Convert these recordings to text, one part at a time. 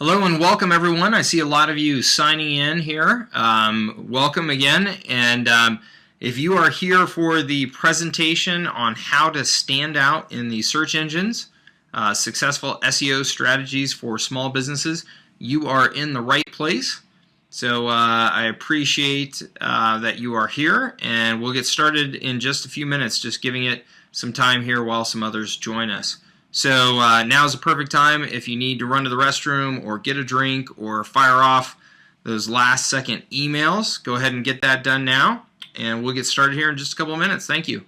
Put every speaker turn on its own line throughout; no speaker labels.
Hello and welcome everyone. I see a lot of you signing in here. Welcome again. And if you are here for the presentation on how to stand out in the search engines, successful SEO strategies for small businesses, you are in the right place. So I appreciate that you are here, and we'll get started in just a few minutes, just giving it some time here while some others join us. So now is the perfect time if you need to run to the restroom or get a drink or fire off those last second emails. Go ahead and get that done now, and we'll get started here in just a couple of minutes. Thank you.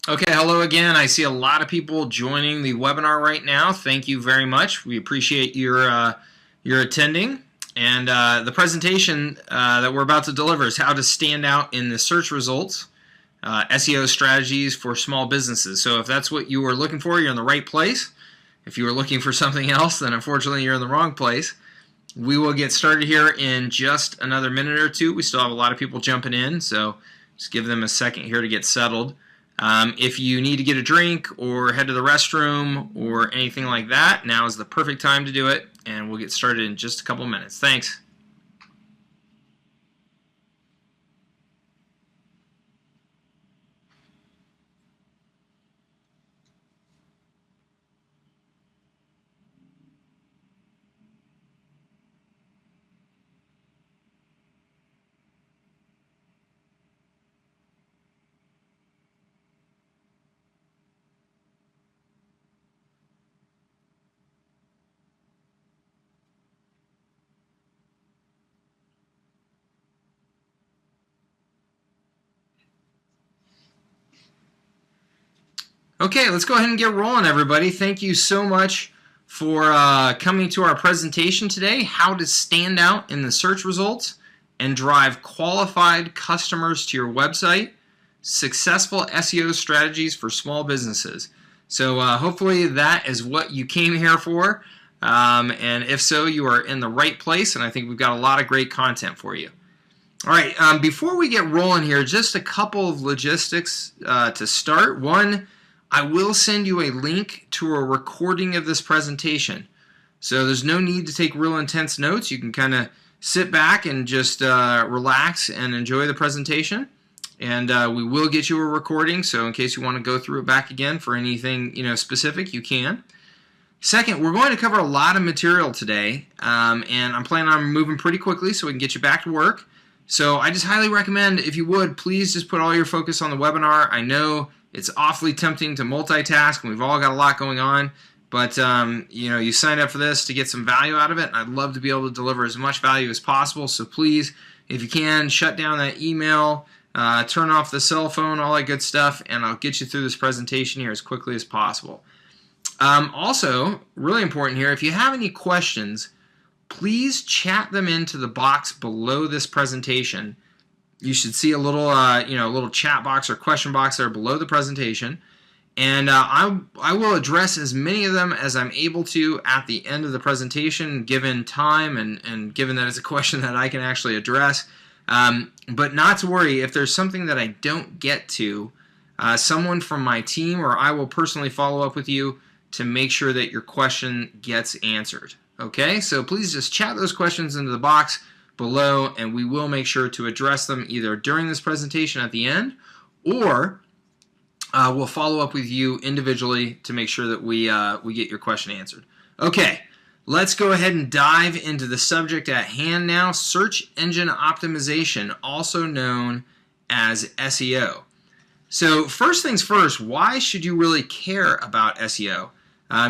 Okay, hello again. I see a lot of people joining the webinar right now. Thank you very much. We appreciate your attending. And the presentation that we're about to deliver is how to stand out in the search results, SEO strategies for small businesses. So if that's what you were looking for, you're in the right place. If you were looking for something else, then unfortunately you're in the wrong place. We will get started here in just another minute or two. We still have a lot of people jumping in, so just give them a second here to get settled. If you need to get a drink or head to the restroom or anything like that, now is the perfect time to do it, and we'll get started in just a couple minutes. Thanks. Okay, let's go ahead and get rolling, everybody. Thank you so much for coming to our presentation today, how to stand out in the search results and drive qualified customers to your website, successful SEO strategies for small businesses. So hopefully that is what you came here for, and if so, you are in the right place, and I think we've got a lot of great content for you. All right, before we get rolling here, just a couple of logistics to start. One, I will send you a link to a recording of this presentation. So there's no need to take real intense notes. You can kind of sit back and just relax and enjoy the presentation. And we will get you a recording, so in case you want to go through it back again for anything specific, you can. Second, we're going to cover a lot of material today, and I'm planning on moving pretty quickly so we can get you back to work. So I just highly recommend, if you would, please just put all your focus on the webinar. I know it's awfully tempting to multitask, and we've all got a lot going on, but you signed up for this to get some value out of it, and I'd love to be able to deliver as much value as possible. So please, if you can, shut down that email, turn off the cell phone, all that good stuff, and I'll get you through this presentation here as quickly as possible. Also, really important here, if you have any questions, please chat them into the box below this presentation. You should see a little, little chat box or question box there below the presentation, and I will address as many of them as I'm able to at the end of the presentation, given time and given that it's a question that I can actually address. But not to worry, if there's something that I don't get to, someone from my team or I will personally follow up with you to make sure that your question gets answered. Okay, so please just chat those questions into the box below, and we will make sure to address them either during this presentation at the end, or we'll follow up with you individually to make sure that we get your question answered. Okay, let's go ahead and dive into the subject at hand now, search engine optimization, also known as SEO. So first things first, why should you really care about SEO?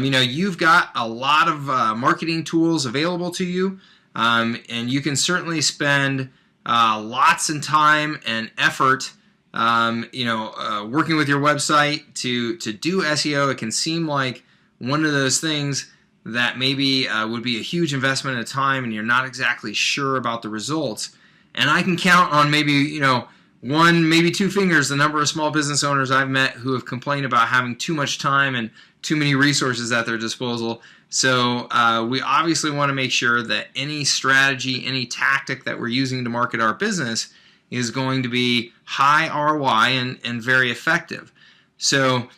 You've got a lot of marketing tools available to you. And you can certainly spend lots of time and effort, working with your website to do SEO. It can seem like one of those things that maybe would be a huge investment of time and you're not exactly sure about the results. And I can count on maybe, one, maybe two fingers the number of small business owners I've met who have complained about having too much time and too many resources at their disposal. So we obviously want to make sure that any strategy, any tactic that we're using to market our business is going to be high ROI and very effective. So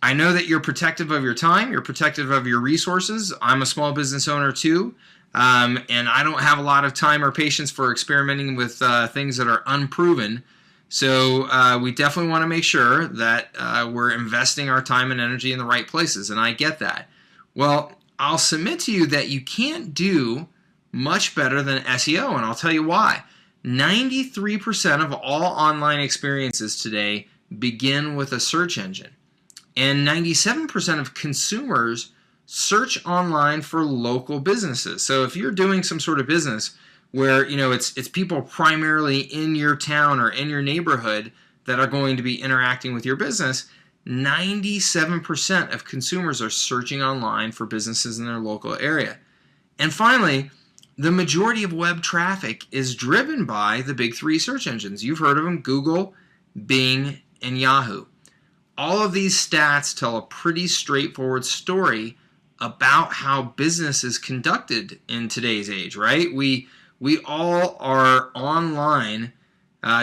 I know that you're protective of your time, you're protective of your resources. I'm a small business owner too, and I don't have a lot of time or patience for experimenting with things that are unproven. So we definitely want to make sure that we're investing our time and energy in the right places, and I get that. Well, I'll submit to you that you can't do much better than SEO, and I'll tell you why. 93% of all online experiences today begin with a search engine. And 97% of consumers search online for local businesses. So if you're doing some sort of business where it's people primarily in your town or in your neighborhood that are going to be interacting with your business, 97% of consumers are searching online for businesses in their local area. And finally, the majority of web traffic is driven by the big three search engines. You've heard of them: Google, Bing, and Yahoo. All of these stats tell a pretty straightforward story about how business is conducted in today's age, right? We all are online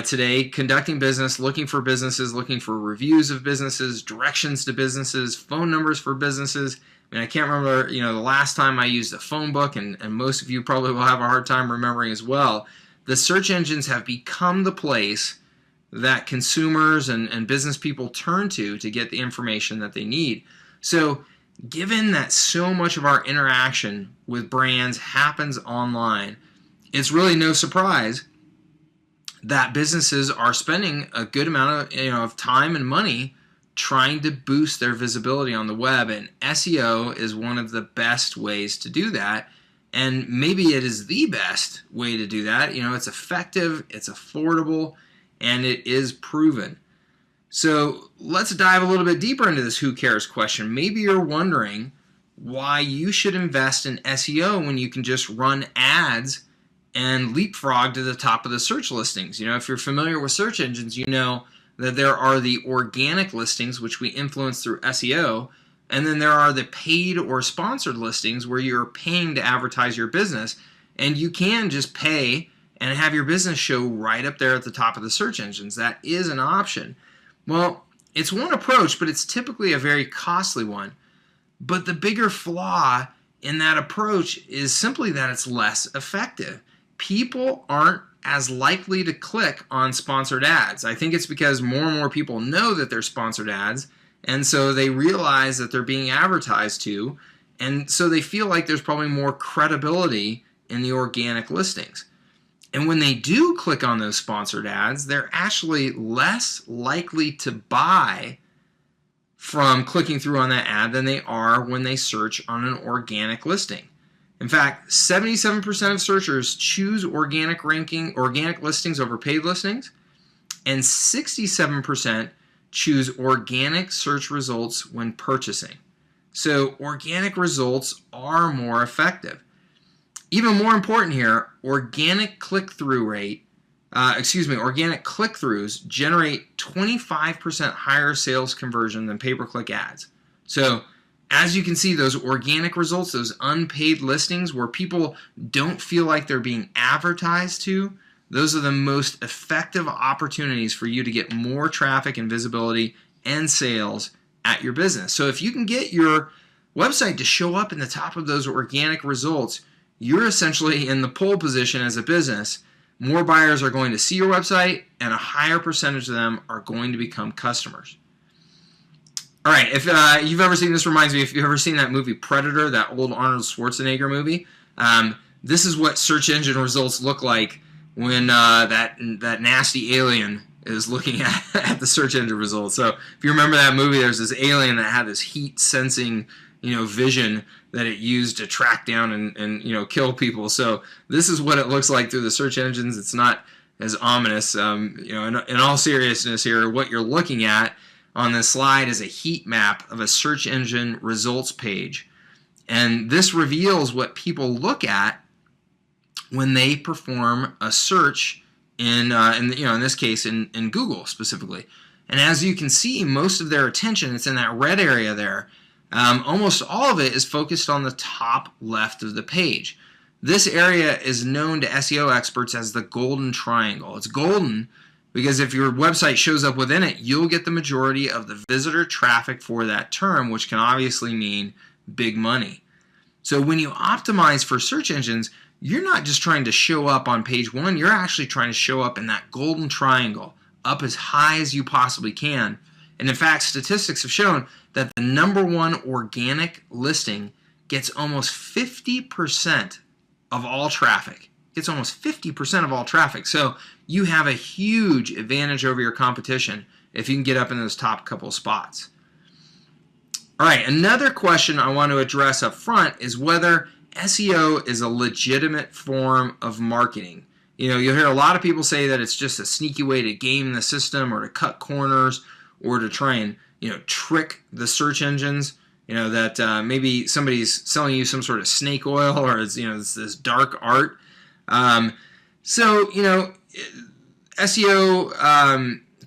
today conducting business, looking for businesses, looking for reviews of businesses, directions to businesses, phone numbers for businesses. I mean, I can't remember, the last time I used a phone book, and most of you probably will have a hard time remembering as well. The search engines have become the place that consumers and business people turn to get the information that they need. So given that so much of our interaction with brands happens online, it's really no surprise that businesses are spending a good amount of time and money trying to boost their visibility on the web, and SEO is one of the best ways to do that. And maybe it is the best way to do that. It's effective, it's affordable, and it is proven. So let's dive a little bit deeper into this who cares question. Maybe you're wondering why you should invest in SEO when you can just run ads and leapfrog to the top of the search listings. If you're familiar with search engines, you know that there are the organic listings, which we influence through SEO, and then there are the paid or sponsored listings where you're paying to advertise your business, and you can just pay and have your business show right up there at the top of the search engines. That is an option. Well, it's one approach, but it's typically a very costly one. But the bigger flaw in that approach is simply that it's less effective. People aren't as likely to click on sponsored ads. I think it's because more and more people know that they're sponsored ads, and so they realize that they're being advertised to, and so they feel like there's probably more credibility in the organic listings. And when they do click on those sponsored ads, they're actually less likely to buy from clicking through on that ad than they are when they search on an organic listing. In fact, 77% of searchers choose organic listings over paid listings, and 67% choose organic search results when purchasing. So organic results are more effective. Even more important here, organic click-throughs generate 25% higher sales conversion than pay-per-click ads. So as you can see, those organic results, those unpaid listings where people don't feel like they're being advertised to, those are the most effective opportunities for you to get more traffic and visibility and sales at your business. So if you can get your website to show up in the top of those organic results, you're essentially in the pole position as a business. More buyers are going to see your website, and a higher percentage of them are going to become customers. All right, if you've ever seen, this reminds me, if you've ever seen that movie Predator, that old Arnold Schwarzenegger movie, this is what search engine results look like when that nasty alien is looking at the search engine results. So if you remember that movie, there's this alien that had this heat sensing vision that it used to track down and kill people. So this is what it looks like through the search engines. It's not as ominous. In all seriousness here, what you're looking at on this slide is a heat map of a search engine results page. And this reveals what people look at when they perform a search in this case in Google specifically. And as you can see, most of their attention, it's in that red area there. Almost all of it is focused on the top left of the page. This area is known to SEO experts as the golden triangle. It's golden because if your website shows up within it, you'll get the majority of the visitor traffic for that term, which can obviously mean big money. So when you optimize for search engines, you're not just trying to show up on page one, you're actually trying to show up in that golden triangle, up as high as you possibly can. And in fact, statistics have shown that the #1 organic listing gets almost 50% of all traffic. It's almost 50% of all traffic. So you have a huge advantage over your competition if you can get up in those top couple spots. All right, another question I want to address up front is whether SEO is a legitimate form of marketing. You'll hear a lot of people say that it's just a sneaky way to game the system or to cut corners or to try and trick the search engines. That maybe somebody's selling you some sort of snake oil or it's this dark art. So SEO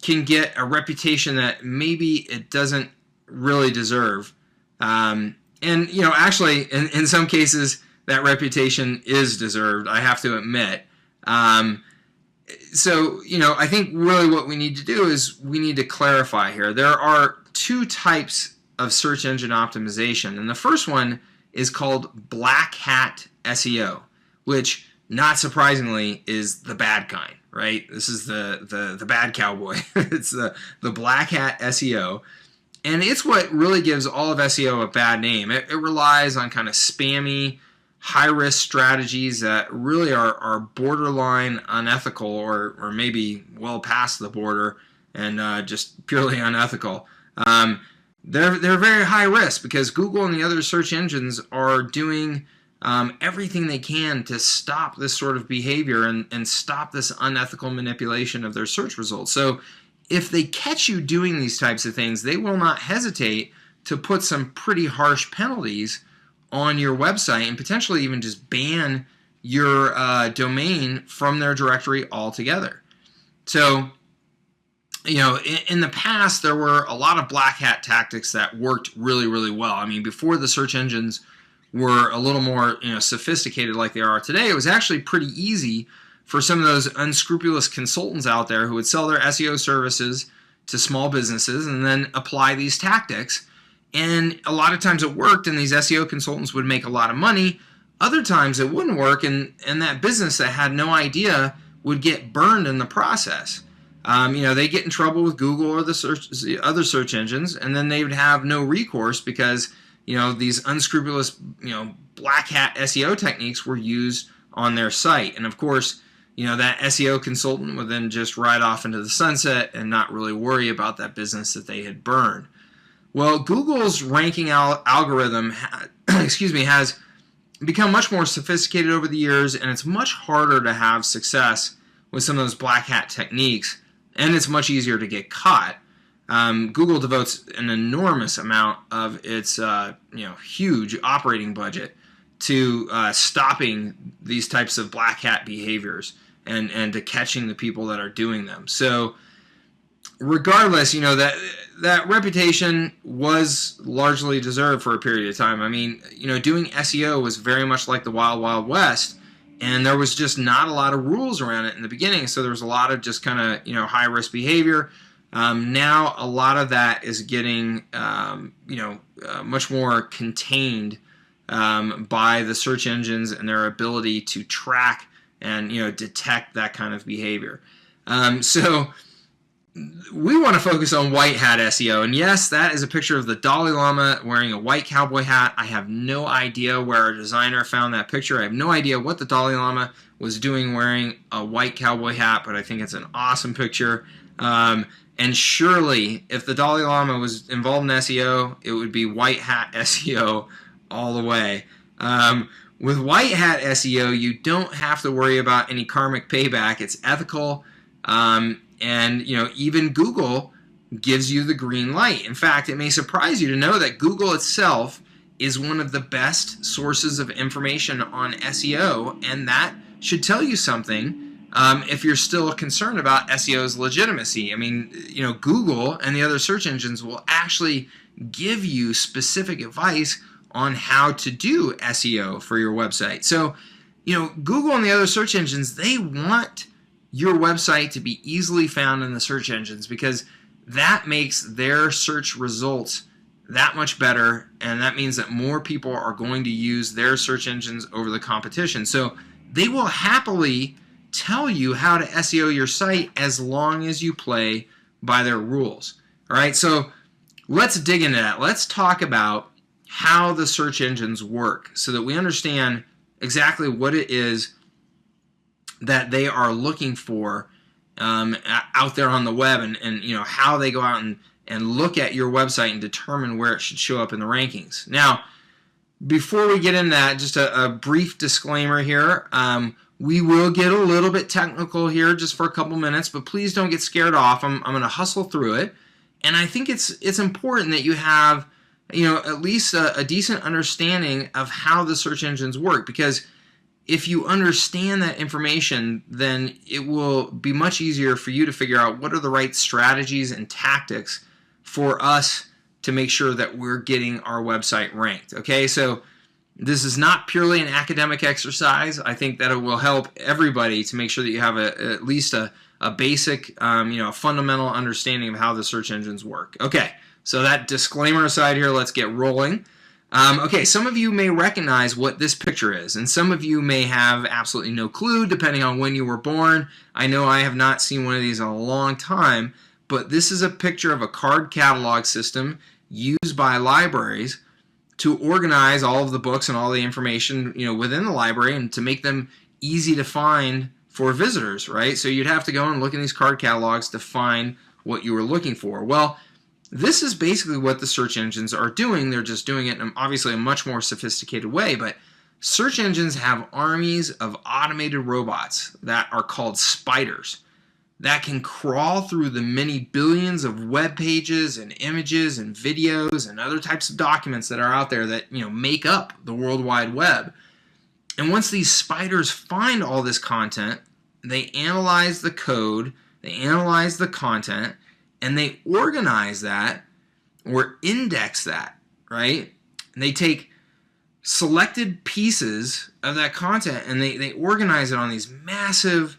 can get a reputation that maybe it doesn't really deserve. Actually, in some cases, that reputation is deserved, I have to admit. I think really what we need to do is we need to clarify here. There are two types of search engine optimization, and the first one is called black hat SEO, which, not surprisingly, is the bad kind, right? This is the bad cowboy. It's the black hat SEO. And it's what really gives all of SEO a bad name. It relies on kind of spammy, high-risk strategies that really are borderline unethical or maybe well past the border and just purely unethical. They're very high risk because Google and the other search engines are doing everything they can to stop this sort of behavior and stop this unethical manipulation of their search results. So if they catch you doing these types of things, they will not hesitate to put some pretty harsh penalties on your website and potentially even just ban your domain from their directory altogether. So, in the past, there were a lot of black hat tactics that worked really, really well. I mean, before the search engines were a little more, sophisticated like they are today, it was actually pretty easy for some of those unscrupulous consultants out there who would sell their SEO services to small businesses and then apply these tactics. And a lot of times it worked and these SEO consultants would make a lot of money. Other times it wouldn't work and that business that had no idea would get burned in the process. They get in trouble with Google or the other search engines, and then they would have no recourse because these unscrupulous black hat SEO techniques were used on their site. And of course, that SEO consultant would then just ride off into the sunset and not really worry about that business that they had burned. Well, Google's ranking algorithm has become much more sophisticated over the years, and it's much harder to have success with some of those black hat techniques, and it's much easier to get caught. Google devotes an enormous amount of its huge operating budget to stopping these types of black hat behaviors and to catching the people that are doing them. So regardless, that reputation was largely deserved for a period of time. I mean, doing SEO was very much like the Wild Wild West, and there was just not a lot of rules around it in the beginning, so there was a lot of just kind of, high-risk behavior. Now a lot of that is getting, much more contained by the search engines and their ability to track and detect that kind of behavior. So we want to focus on white hat SEO, and yes, that is a picture of the Dalai Lama wearing a white cowboy hat. I have no idea where our designer found that picture. I have no idea what the Dalai Lama was doing wearing a white cowboy hat, but I think it's an awesome picture. And surely, if the Dalai Lama was involved in SEO, it would be white hat SEO all the way. With white hat SEO, you don't have to worry about any karmic payback. It's ethical, and even Google gives you the green light. In fact, it may surprise you to know that Google itself is one of the best sources of information on SEO, and that should tell you something if you're still concerned about SEO's legitimacy. I mean, Google and the other search engines will actually give you specific advice on how to do SEO for your website. So, Google and the other search engines, they want your website to be easily found in the search engines because that makes their search results that much better, and that means that more people are going to use their search engines over the competition. So they will happily tell you how to SEO your site as long as you play by their rules. All right, so let's dig into that. Let's talk about how the search engines work so that we understand exactly what it is that they are looking for out there on the web, and how they go out and look at your website and determine where it should show up in the rankings. Now, before we get into that, just a brief disclaimer here. We will get a little bit technical here just for a couple minutes, but please don't get scared off. I'm going to hustle through it, and I think it's important that you have at least a decent understanding of how the search engines work, because if you understand that information, then it will be much easier for you to figure out what are the right strategies and tactics for us to make sure that we're getting our website ranked. Okay, so this is not purely an academic exercise. I think that it will help everybody to make sure that you have at least a basic, fundamental understanding of how the search engines work. Okay, so that disclaimer aside here, let's get rolling. Okay, some of you may recognize what this picture is, and some of you may have absolutely no clue depending on when you were born. I know I have not seen one of these in a long time, but this is a picture of a card catalog system used by libraries to organize all of the books and all the information within the library and to make them easy to find for visitors, right? So you'd have to go and look in these card catalogs to find what you were looking for. Well, this is basically what the search engines are doing. They're just doing it in obviously a much more sophisticated way, but search engines have armies of automated robots that are called spiders that can crawl through the many billions of web pages and images and videos and other types of documents that are out there that make up the World Wide Web. And once these spiders find all this content, they analyze the code, they analyze the content, and they organize that or index that, right? And they take selected pieces of that content and they organize it on these massive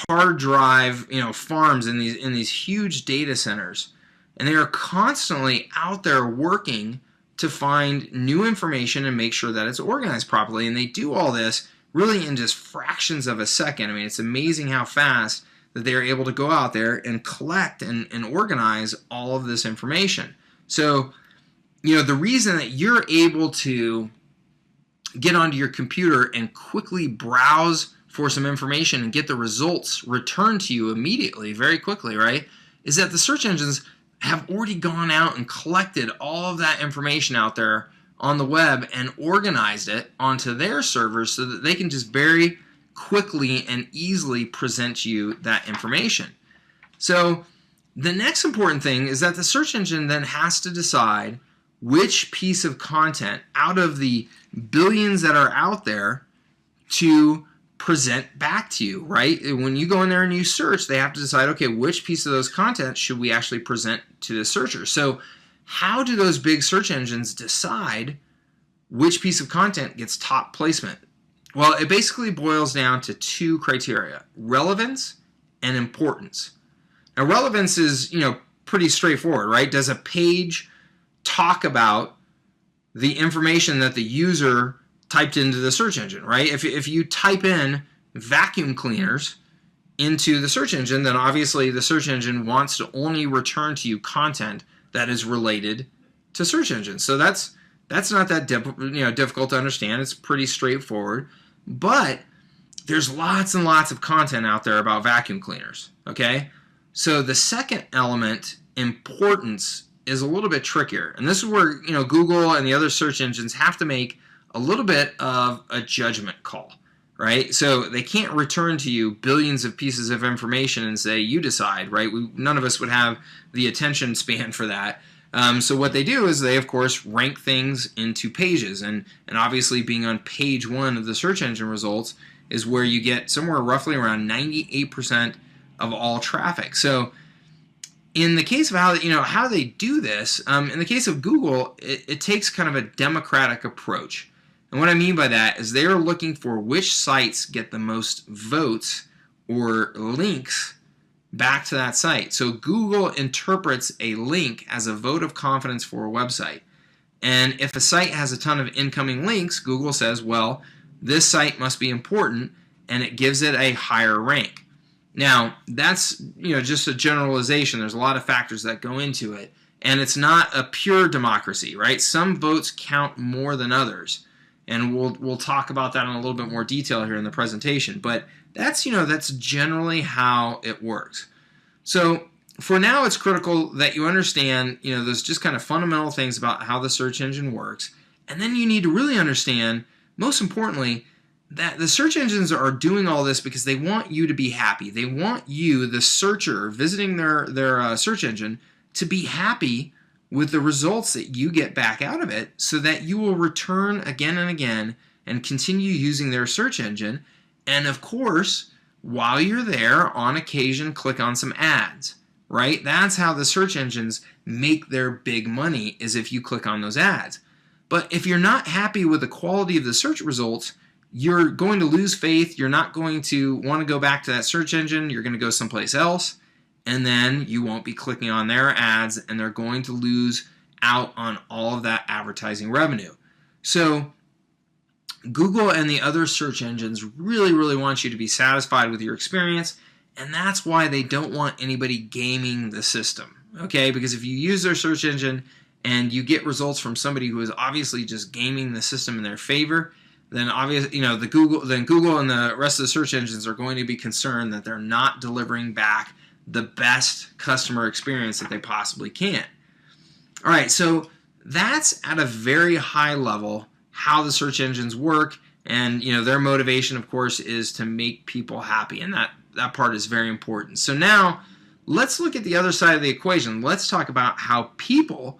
hard drive, farms in these huge data centers. And they are constantly out there working to find new information and make sure that it's organized properly. And they do all this really in just fractions of a second. I mean, it's amazing how fast that they're able to go out there and collect and organize all of this information. So, the reason that you're able to get onto your computer and quickly browse for some information and get the results returned to you immediately, very quickly, right, is that the search engines have already gone out and collected all of that information out there on the web and organized it onto their servers so that they can just very quickly and easily present you that information. So the next important thing is that the search engine then has to decide which piece of content out of the billions that are out there to present back to you, right? When you go in there and you search, they have to decide, okay, which piece of those content should we actually present to the searcher? So how do those big search engines decide which piece of content gets top placement? Well, it basically boils down to two criteria: relevance and importance. Now, relevance is, pretty straightforward, right? Does a page talk about the information that the user typed into the search engine, right? If you type in vacuum cleaners into the search engine, then obviously the search engine wants to only return to you content that is related to search engines. So that's not that difficult to understand. It's pretty straightforward. But there's lots and lots of content out there about vacuum cleaners, okay? So the second element, importance, is a little bit trickier. And this is where, Google and the other search engines have to make a little bit of a judgment call, right? So they can't return to you billions of pieces of information and say, you decide, right? None of us would have the attention span for that. So what they do is they, of course, rank things into pages. And obviously being on page 1 of the search engine results is where you get somewhere roughly around 98% of all traffic. So in the case of how they do this, in the case of Google, it takes kind of a democratic approach. And what I mean by that is they are looking for which sites get the most votes or links back to that site. So Google interprets a link as a vote of confidence for a website. And if a site has a ton of incoming links, Google says, well, this site must be important, and it gives it a higher rank. Now, that's just a generalization. There's a lot of factors that go into it, and it's not a pure democracy, right? Some votes count more than others, and we'll talk about that in a little bit more detail here in the presentation. But that's generally how it works. So for now, it's critical that you understand those just kind of fundamental things about how the search engine works, and then you need to really understand, most importantly, that the search engines are doing all this because they want you to be happy. They want you, the searcher, visiting their search engine, to be happy with the results that you get back out of it, so that you will return again and again and continue using their search engine. And of course, while you're there, on occasion, click on some ads, right? That's how the search engines make their big money, is if you click on those ads. But if you're not happy with the quality of the search results, you're going to lose faith. You're not going to want to go back to that search engine. You're going to go someplace else, and then you won't be clicking on their ads, and they're going to lose out on all of that advertising revenue. So Google and the other search engines really, really want you to be satisfied with your experience, and that's why they don't want anybody gaming the system, okay? Because if you use their search engine and you get results from somebody who is obviously just gaming the system in their favor, then obviously, Google and the rest of the search engines are going to be concerned that they're not delivering back the best customer experience that they possibly can. All right, so that's at a very high level how the search engines work, and their motivation, of course, is to make people happy, and that part is very important. So now let's look at the other side of the equation. Let's talk about how people,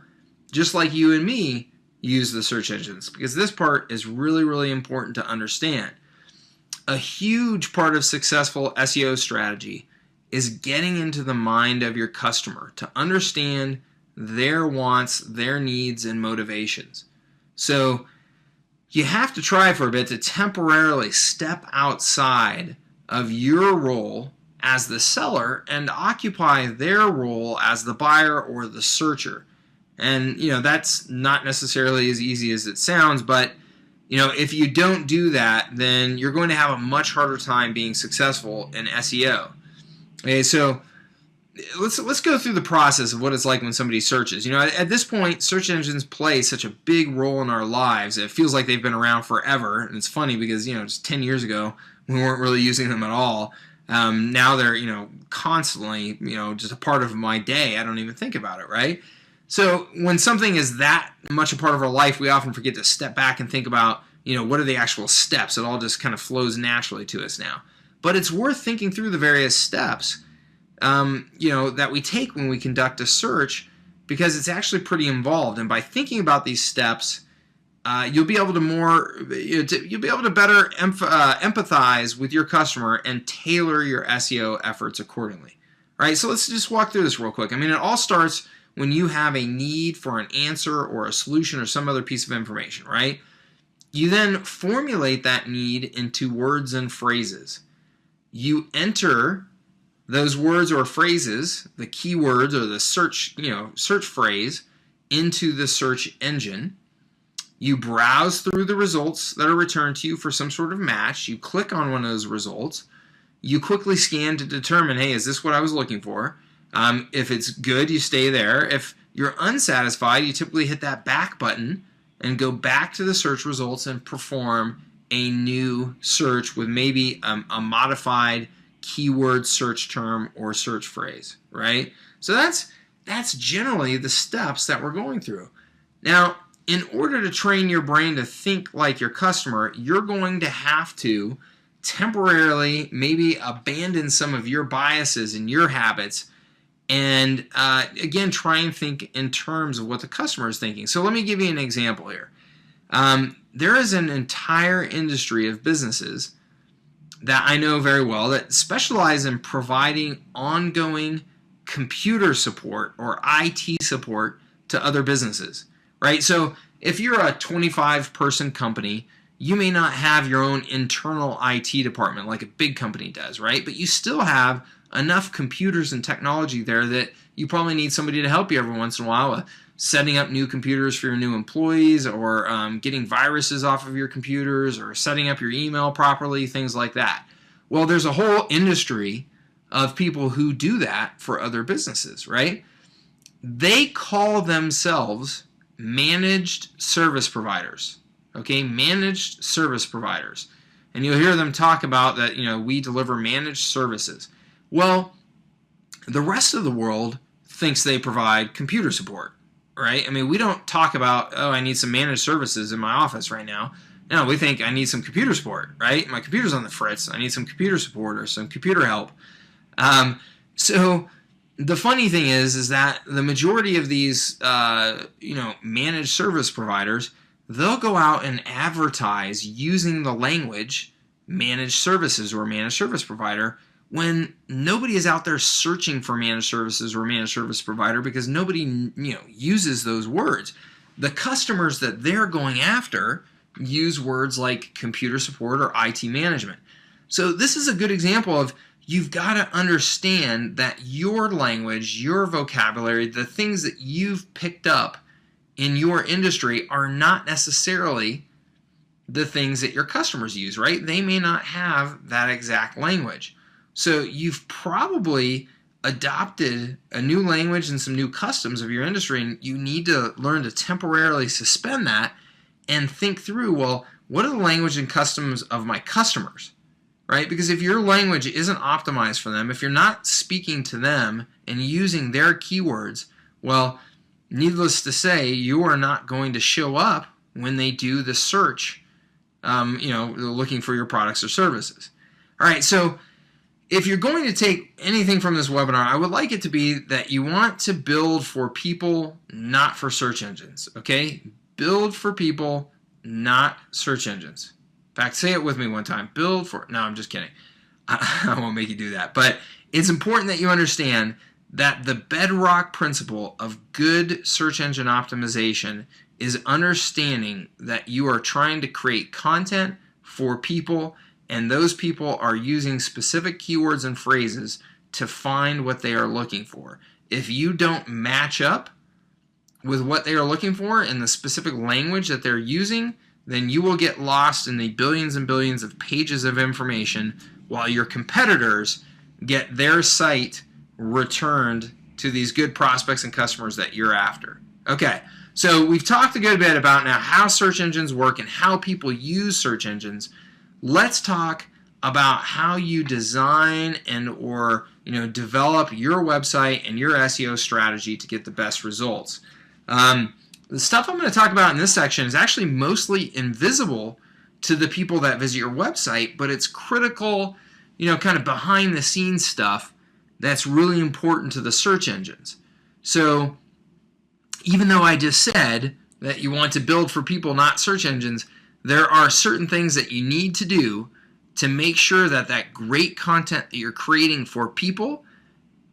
just like you and me, use the search engines, because this part is really, really important to understand. A huge part of successful SEO strategy is getting into the mind of your customer to understand their wants, their needs, and motivations. So you have to try for a bit to temporarily step outside of your role as the seller and occupy their role as the buyer or the searcher. And that's not necessarily as easy as it sounds, but if you don't do that, then you're going to have a much harder time being successful in SEO. Okay, so let's go through the process of what it's like when somebody searches. At this point, search engines play such a big role in our lives. It feels like they've been around forever, and it's funny because just 10 years ago we weren't really using them at all. Now they're constantly just a part of my day. I don't even think about it, right? So when something is that much a part of our life, we often forget to step back and think about, what are the actual steps? It all just kind of flows naturally to us now. But it's worth thinking through the various steps, that we take when we conduct a search, because it's actually pretty involved. And by thinking about these steps, you'll be able to better empathize with your customer and tailor your SEO efforts accordingly. All right, so let's just walk through this real quick. It all starts when you have a need for an answer or a solution or some other piece of information, right? You then formulate that need into words and phrases. You enter those words or phrases, the keywords or the search phrase, into the search engine. You browse through the results that are returned to you for some sort of match. You click on one of those results. You quickly scan to determine, hey, is this what I was looking for? If it's good, you stay there. If you're unsatisfied, you typically hit that back button and go back to the search results and perform a new search with maybe a modified keyword search term or search phrase, right? So that's generally the steps that we're going through. Now, in order to train your brain to think like your customer, you're going to have to temporarily maybe abandon some of your biases and your habits, and again, try and think in terms of what the customer is thinking. So let me give you an example here. There is an entire industry of businesses that I know very well that specialize in providing ongoing computer support or IT support to other businesses, right? So if you're a 25-person company, you may not have your own internal IT department like a big company does, right? But you still have enough computers and technology there that you probably need somebody to help you every once in a while, setting up new computers for your new employees, or getting viruses off of your computers, or setting up your email properly, things like that. Well, there's a whole industry of people who do that for other businesses, right? They call themselves managed service providers, okay? Managed service providers. And you'll hear them talk about that, we deliver managed services. Well, the rest of the world thinks they provide computer support, right? I mean, we don't talk about, oh, I need some managed services in my office right now. No, we think I need some computer support, right? My computer's on the fritz. I need some computer support or some computer help. So the funny thing is that the majority of these, managed service providers, they'll go out and advertise using the language managed services or managed service provider, when nobody is out there searching for managed services or managed service provider, because nobody uses those words. The customers that they're going after use words like computer support or IT management. So this is a good example of, you've got to understand that your language, your vocabulary, the things that you've picked up in your industry are not necessarily the things that your customers use, right? They may not have that exact language. So you've probably adopted a new language and some new customs of your industry, and you need to learn to temporarily suspend that and think through, well, what are the language and customs of my customers, right? Because if your language isn't optimized for them, if you're not speaking to them and using their keywords, well, needless to say, you are not going to show up when they do the search, looking for your products or services. All right, so if you're going to take anything from this webinar, I would like it to be that you want to build for people, not for search engines, okay? Build for people, not search engines. In fact, say it with me one time. Build for, no, I'm just kidding. I won't make you do that. But it's important that you understand that the bedrock principle of good search engine optimization is understanding that you are trying to create content for people, and those people are using specific keywords and phrases to find what they are looking for. If you don't match up with what they are looking for in the specific language that they're using, then you will get lost in the billions and billions of pages of information, while your competitors get their site returned to these good prospects and customers that you're after. Okay, so we've talked a good bit about now how search engines work and how people use search engines. Let's talk about how you design and or develop your website and your SEO strategy to get the best results. The stuff I'm going to talk about in this section is actually mostly invisible to the people that visit your website, but it's critical, kind of behind the scenes stuff that's really important to the search engines. So even though I just said that you want to build for people, not search engines, there are certain things that you need to do to make sure that that great content that you're creating for people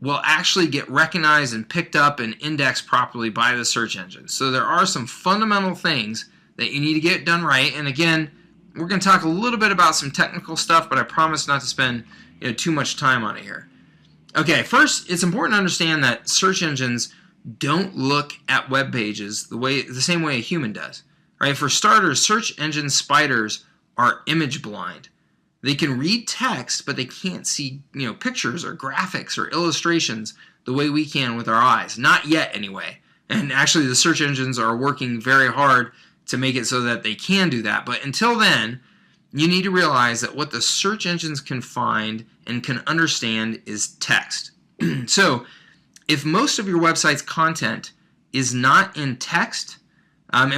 will actually get recognized and picked up and indexed properly by the search engine. So there are some fundamental things that you need to get done right. And again, we're going to talk a little bit about some technical stuff, but I promise not to spend too much time on it here. Okay, first, it's important to understand that search engines don't look at web pages the same way a human does. Right? For starters, search engine spiders are image blind. They can read text, but they can't see pictures or graphics or illustrations the way we can with our eyes. Not yet, anyway. And actually, the search engines are working very hard to make it so that they can do that. But until then, you need to realize that what the search engines can find and can understand is text. So, if most of your website's content is not in text, and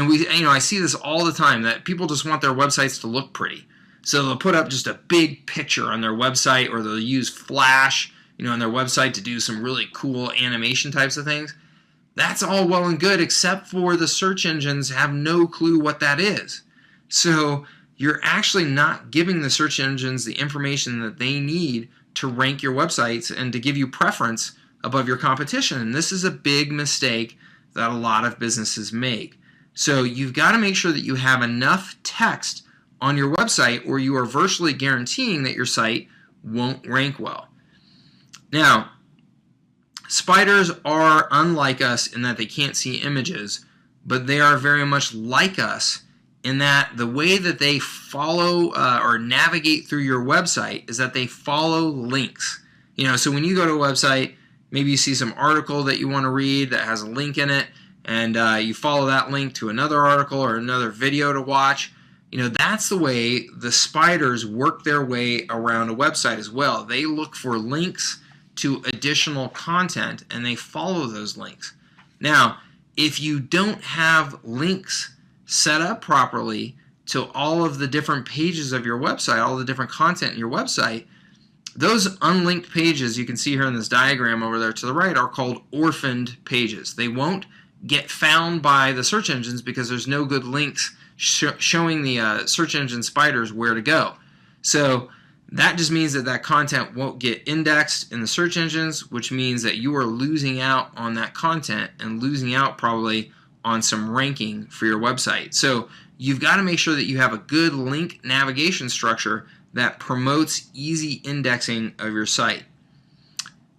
I see this all the time, that people just want their websites to look pretty. So they'll put up just a big picture on their website, or they'll use Flash, on their website to do some really cool animation types of things. That's all well and good, except for the search engines have no clue what that is. So you're actually not giving the search engines the information that they need to rank your websites and to give you preference above your competition. And this is a big mistake that a lot of businesses make. So you've got to make sure that you have enough text on your website, or you are virtually guaranteeing that your site won't rank well. Now, spiders are unlike us in that they can't see images, but they are very much like us in that the way that they follow or navigate through your website is that they follow links. So when you go to a website, maybe you see some article that you want to read that has a link in it, and you follow that link to another article or another video to watch. That's the way the spiders work their way around a website as well. They look for links to additional content, and they follow those links. Now, if you don't have links set up properly to all of the different pages of your website, all the different content in your website, those unlinked pages you can see here in this diagram over there to the right are called orphaned pages. They won't get found by the search engines because there's no good links showing the search engine spiders where to go. So that just means that content won't get indexed in the search engines, which means that you are losing out on that content and losing out probably on some ranking for your website. So you've got to make sure that you have a good link navigation structure that promotes easy indexing of your site.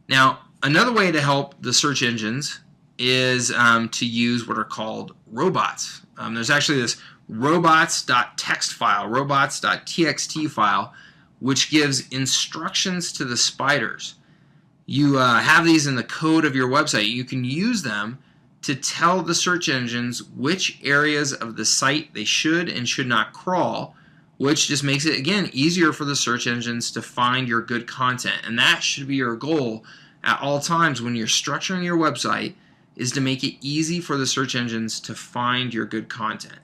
Now, another way to help the search engines is to use what are called robots. There's actually this robots.txt file, robots.txt file, which gives instructions to the spiders. You have these in the code of your website. You can use them to tell the search engines which areas of the site they should and should not crawl, which just makes it, again, easier for the search engines to find your good content. And that should be your goal at all times when you're structuring your website, is to make it easy for the search engines to find your good content.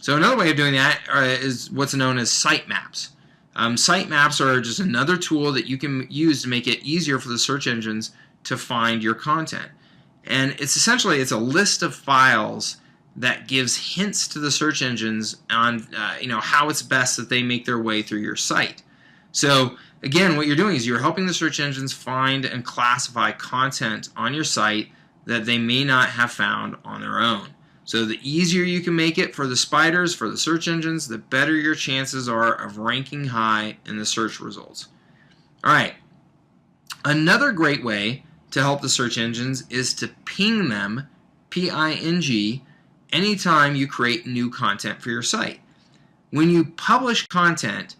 So another way of doing that is what's known as sitemaps. Sitemaps are just another tool that you can use to make it easier for the search engines to find your content. And it's essentially a list of files that gives hints to the search engines on how it's best that they make their way through your site. So again, what you're doing is you're helping the search engines find and classify content on your site that they may not have found on their own. So the easier you can make it for the spiders, for the search engines, the better your chances are of ranking high in the search results. All right. Another great way to help the search engines is to ping them, P-I-N-G, anytime you create new content for your site. When you publish content,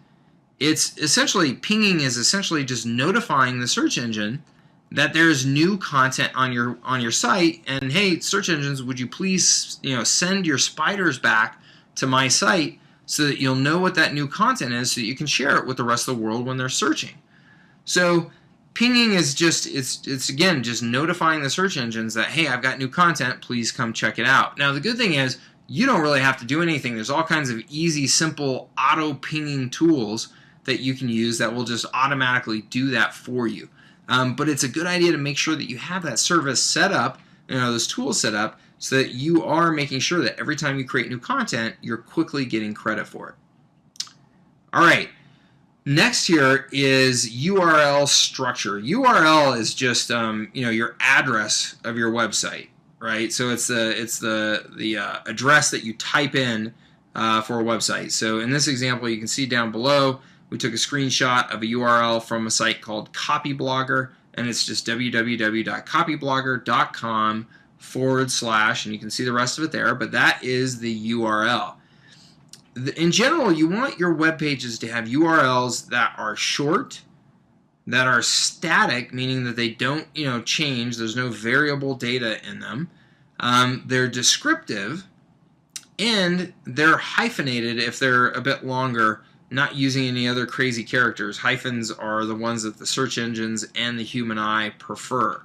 pinging is essentially just notifying the search engine that there's new content on your site, and hey, search engines, would you please send your spiders back to my site so that you'll know what that new content is, so that you can share it with the rest of the world when they're searching. So pinging is it's again just notifying the search engines that, hey, I've got new content, please come check it out. Now the good thing is you don't really have to do anything. There's all kinds of easy, simple auto pinging tools that you can use that will just automatically do that for you. But it's a good idea to make sure that you have that service set up, those tools set up, so that you are making sure that every time you create new content, you're quickly getting credit for it. All right. Next here is URL structure. URL is just your address of your website, right? So it's the address that you type in for a website. So in this example, you can see down below, we took a screenshot of a URL from a site called Copyblogger, and it's just www.copyblogger.com / and you can see the rest of it there, but that is the URL. In general, you want your web pages to have URLs that are short, that are static, meaning that they don't change, there's no variable data in them, they're descriptive, and they're hyphenated if they're a bit longer, not using any other crazy characters. Hyphens are the ones that the search engines and the human eye prefer.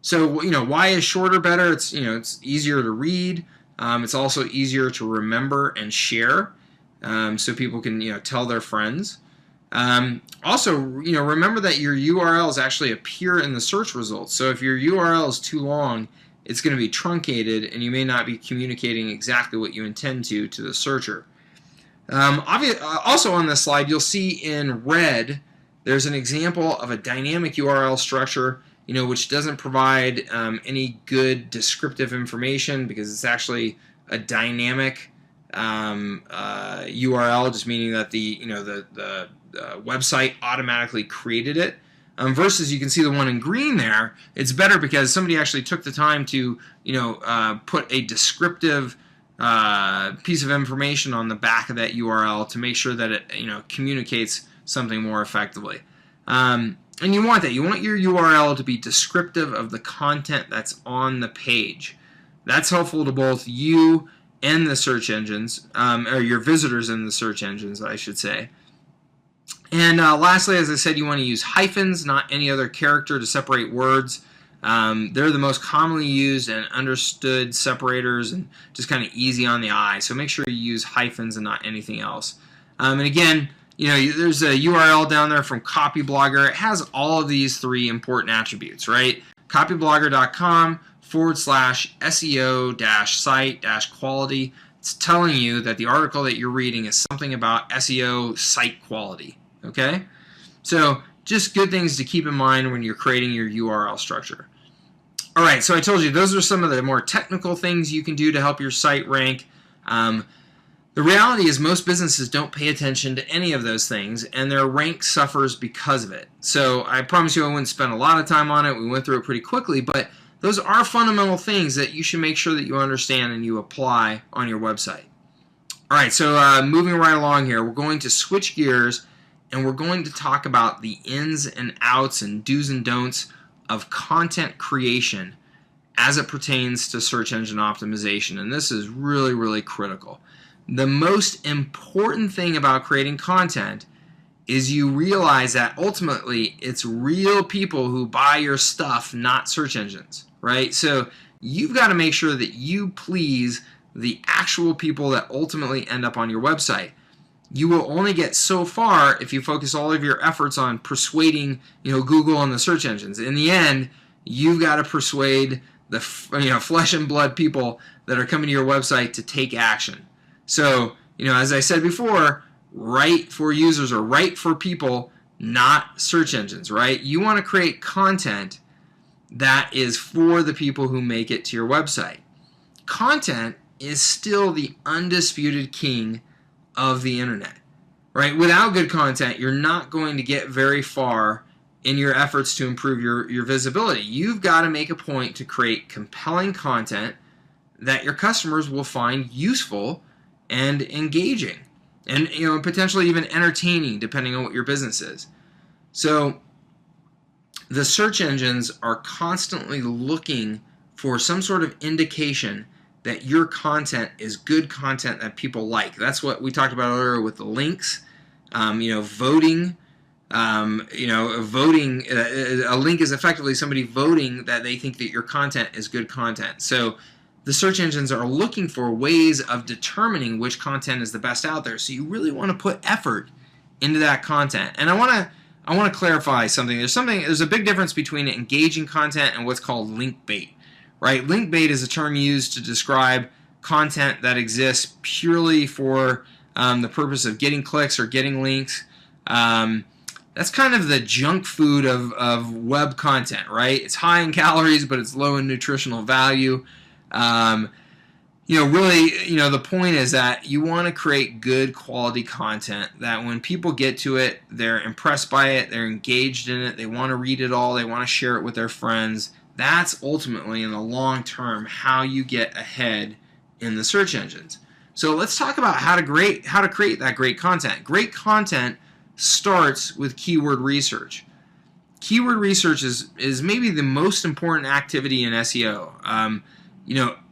So, why is shorter better? It's, it's easier to read. It's also easier to remember and share. so people can tell their friends. Also, remember that your URLs actually appear in the search results. So if your URL is too long, it's going to be truncated, and you may not be communicating exactly what you intend to the searcher. Also on this slide, you'll see in red, there's an example of a dynamic URL structure, which doesn't provide any good descriptive information because it's actually a dynamic URL, just meaning that the website automatically created it. Versus, you can see the one in green there. It's better because somebody actually took the time to put a descriptive piece of information on the back of that URL to make sure that it communicates something more effectively. And you want that. You want your URL to be descriptive of the content that's on the page. That's helpful to both you and the search engines, or your visitors in the search engines, I should say. And lastly, as I said, you want to use hyphens, not any other character, to separate words. They're the most commonly used and understood separators, and just kind of easy on the eye. So make sure you use hyphens and not anything else. And again, there's a URL down there from Copyblogger. It has all of these three important attributes, right? Copyblogger.com/SEO-site-quality. It's telling you that the article that you're reading is something about SEO site quality. Okay? So just good things to keep in mind when you're creating your URL structure. All right, so I told you those are some of the more technical things you can do to help your site rank. The reality is most businesses don't pay attention to any of those things, and their rank suffers because of it. So I promise you I wouldn't spend a lot of time on it. We went through it pretty quickly, but those are fundamental things that you should make sure that you understand and you apply on your website. All right, so moving right along here, we're going to switch gears, and we're going to talk about the ins and outs and do's and don'ts of content creation as it pertains to search engine optimization. And this is really, really critical. The most important thing about creating content is you realize that ultimately it's real people who buy your stuff, not search engines, right? So you've got to make sure that you please the actual people that ultimately end up on your website. You will only get so far if you focus all of your efforts on persuading, Google and the search engines. In the end, you've got to persuade the flesh and blood people that are coming to your website to take action. So, as I said before, write for users or write for people, not search engines, right? You want to create content that is for the people who make it to your website. Content is still the undisputed king of the internet, right? Without good content, you're not going to get very far in your efforts to improve your visibility. You've got to make a point to create compelling content that your customers will find useful and engaging, and potentially even entertaining, depending on what your business is. So the search engines are constantly looking for some sort of indication that your content is good content that people like. That's what we talked about earlier with the links. Voting. Voting. A link is effectively somebody voting that they think that your content is good content. So the search engines are looking for ways of determining which content is the best out there. So you really want to put effort into that content. And I want to clarify something. There's a big difference between engaging content and what's called link bait, right? Link bait is a term used to describe content that exists purely for the purpose of getting clicks or getting links. That's kind of the junk food of web content, right? It's high in calories, but it's low in nutritional value. The point is that you want to create good quality content that when people get to it, they're impressed by it, they're engaged in it, they want to read it all, they want to share it with their friends. That's ultimately, in the long term, how you get ahead in the search engines. So let's talk about how to create that great content. Great content starts with keyword research. Keyword research is maybe the most important activity in SEO.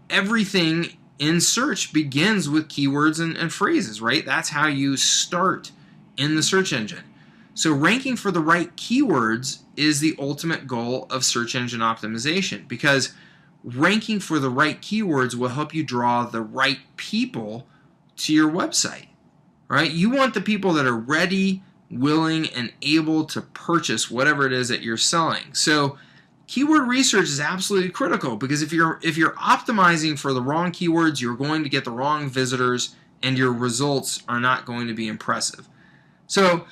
Everything in search begins with keywords and phrases, right? That's how you start in the search engine. So ranking for the right keywords is the ultimate goal of search engine optimization, because ranking for the right keywords will help you draw the right people to your website. right? You want the people that are ready, willing, and able to purchase whatever it is that you're selling. So keyword research is absolutely critical, because if you're optimizing for the wrong keywords, you're going to get the wrong visitors and your results are not going to be impressive. So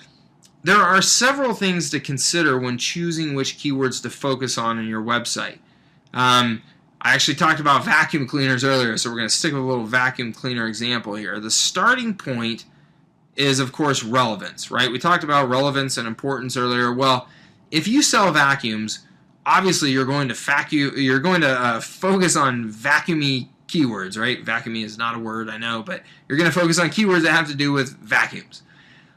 there are several things to consider when choosing which keywords to focus on in your website. I actually talked about vacuum cleaners earlier, so we're going to stick with a little vacuum cleaner example here. The starting point is, of course, relevance, right? We talked about relevance and importance earlier. Well, if you sell vacuums, obviously you're going to focus on vacuumy keywords, right? Vacuumy is not a word, I know, but you're going to focus on keywords that have to do with vacuums.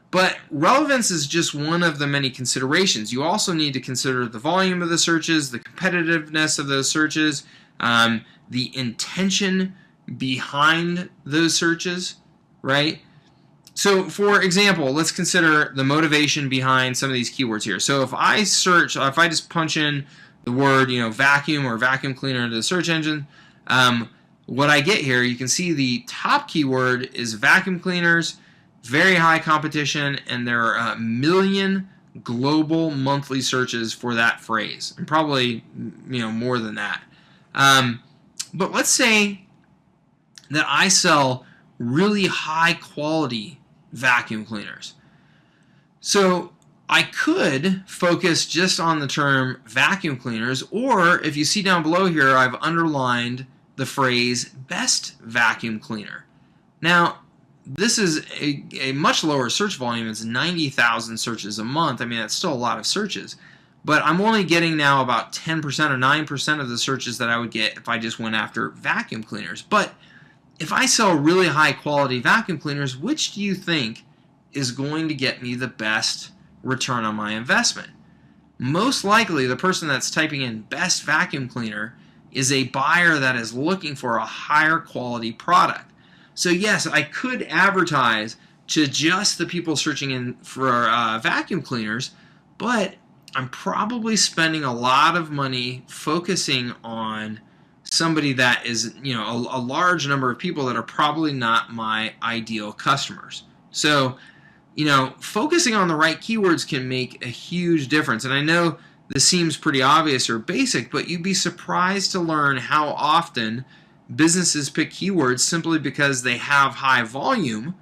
But relevance is just one of the many considerations. You also need to consider the volume of the searches, the competitiveness of those searches, the intention behind those searches, right? So, for example, let's consider the motivation behind some of these keywords here. So if I just punch in the word, vacuum or vacuum cleaner into the search engine, what I get here, you can see the top keyword is vacuum cleaners, very high competition, and there are 1 million global monthly searches for that phrase, and probably more than that. But let's say that I sell really high quality vacuum cleaners. So I could focus just on the term vacuum cleaners, or if you see down below here, I've underlined the phrase best vacuum cleaner. Now, this is a much lower search volume. It's 90,000 searches a month. I mean, that's still a lot of searches. But I'm only getting now about 10% or 9% of the searches that I would get if I just went after vacuum cleaners. But if I sell really high quality vacuum cleaners, which do you think is going to get me the best return on my investment? Most likely, the person that's typing in best vacuum cleaner is a buyer that is looking for a higher quality product. So yes, I could advertise to just the people searching in for vacuum cleaners, but I'm probably spending a lot of money focusing on somebody that is, a large number of people that are probably not my ideal customers. So, focusing on the right keywords can make a huge difference. And I know this seems pretty obvious or basic, but you'd be surprised to learn how often businesses pick keywords simply because they have high volume,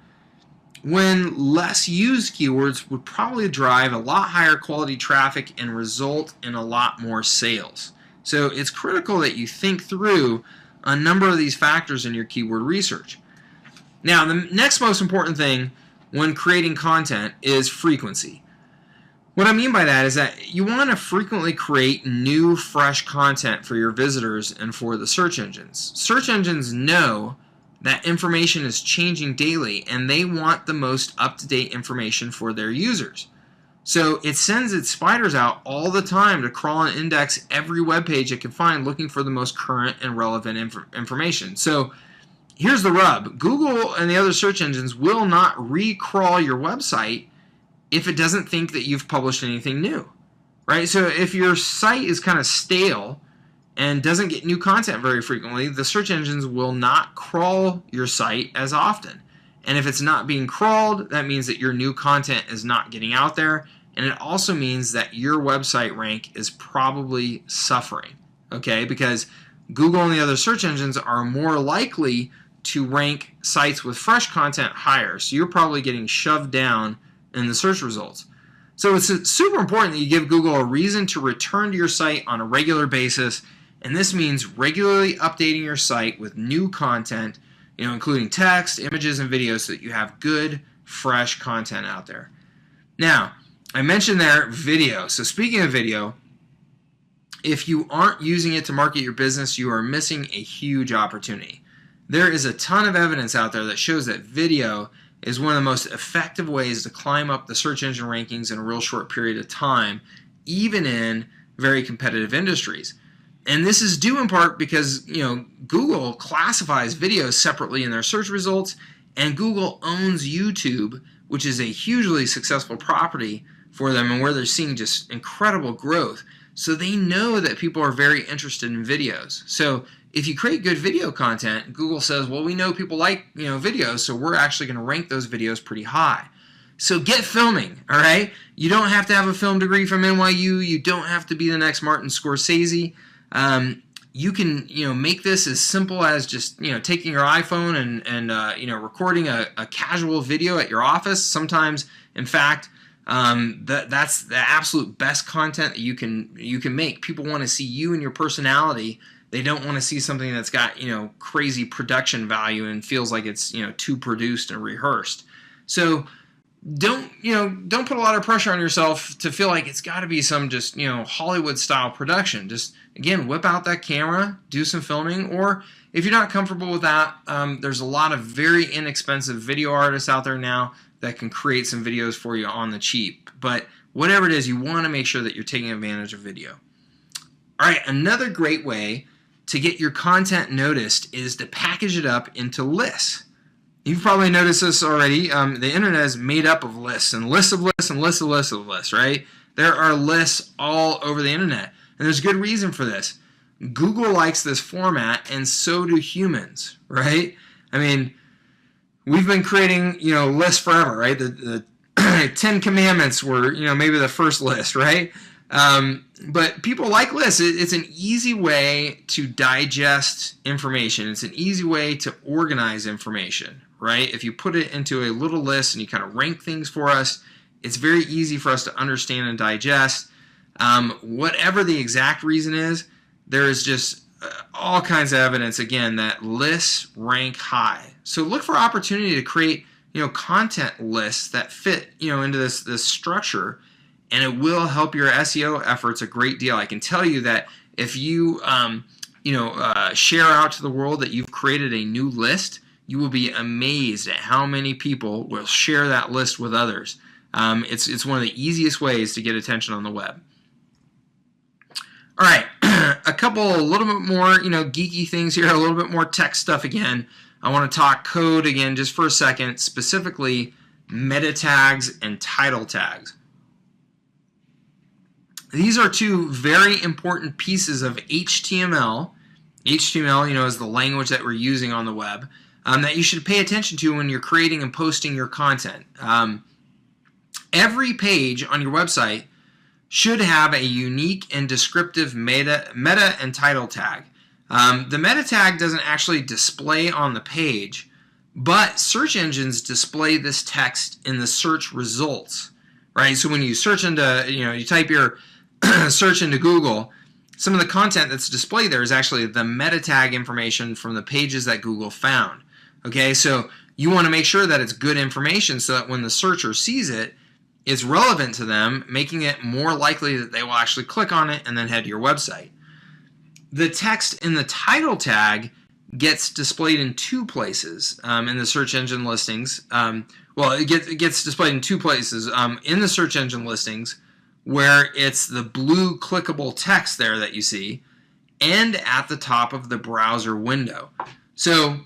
when less used keywords would probably drive a lot higher quality traffic and result in a lot more sales. So it's critical that you think through a number of these factors in your keyword research. Now, the next most important thing when creating content is frequency. What I mean by that is that you want to frequently create new, fresh content for your visitors and for the search engines. Search engines know that information is changing daily, and they want the most up-to-date information for their users. So it sends its spiders out all the time to crawl and index every web page it can find, looking for the most current and relevant information. So here's the rub. Google and the other search engines will not re-crawl your website if it doesn't think that you've published anything new, right? So if your site is kind of stale and doesn't get new content very frequently, the search engines will not crawl your site as often. And if it's not being crawled, that means that your new content is not getting out there, and it also means that your website rank is probably suffering, okay? Because Google and the other search engines are more likely to rank sites with fresh content higher, so you're probably getting shoved down in the search results. So it's super important that you give Google a reason to return to your site on a regular basis, and this means regularly updating your site with new content, including text, images, and videos, so that you have good, fresh content out there. Now, I mentioned there video. So speaking of video, if you aren't using it to market your business, you are missing a huge opportunity. There is a ton of evidence out there that shows that video is one of the most effective ways to climb up the search engine rankings in a real short period of time, even in very competitive industries. And this is due in part because Google classifies videos separately in their search results, and Google owns YouTube, which is a hugely successful property for them and where they're seeing just incredible growth. So they know that people are very interested in videos. So if you create good video content, Google says, well, we know people like, videos, so we're actually going to rank those videos pretty high. So get filming, all right? You don't have to have a film degree from NYU. You don't have to be the next Martin Scorsese. You can, make this as simple as just, taking your iPhone and recording a casual video at your office. Sometimes, in fact, that's the absolute best content that you can make. People want to see you and your personality. They don't want to see something that's got, crazy production value and feels like it's, too produced and rehearsed. So don't put a lot of pressure on yourself to feel like it's got to be some just, Hollywood style production. Just, again, whip out that camera, do some filming, or if you're not comfortable with that, there's a lot of very inexpensive video artists out there now that can create some videos for you on the cheap. But whatever it is, you want to make sure that you're taking advantage of video. All right, another great way to get your content noticed is to package it up into lists. You've probably noticed this already. The internet is made up of lists and lists of lists and lists of lists of lists, right? There are lists all over the internet, and there's good reason for this. Google likes this format, and so do humans, right? I mean, we've been creating, lists forever, right? The 10 Commandments were, maybe the first list, right? But people like lists. It's an easy way to digest information. It's an easy way to organize information, right? If you put it into a little list and you kind of rank things for us, it's very easy for us to understand and digest. Whatever the exact reason is, there is just all kinds of evidence, again, that lists rank high. So look for opportunity to create, content lists that fit, into this structure, and it will help your SEO efforts a great deal. I can tell you that if you, share out to the world that you've created a new list, you will be amazed at how many people will share that list with others. It's one of the easiest ways to get attention on the web. All right, a little bit more, geeky things here, a little bit more tech stuff again. I want to talk code again just for a second, specifically meta tags and title tags. These are two very important pieces of HTML. HTML, is the language that we're using on the web, that you should pay attention to when you're creating and posting your content. Every page on your website should have a unique and descriptive meta and title tag. The meta tag doesn't actually display on the page, but search engines display this text in the search results, right? So when you search into, you type your search into Google, some of the content that's displayed there is actually the meta tag information from the pages that Google found. Okay, so you want to make sure that it's good information so that when the searcher sees it, it's relevant to them, making it more likely that they will actually click on it and then head to your website. The text in the title tag gets displayed in two places in the search engine listings. It gets displayed in two places in the search engine listings, where it's the blue clickable text there that you see, and at the top of the browser window. So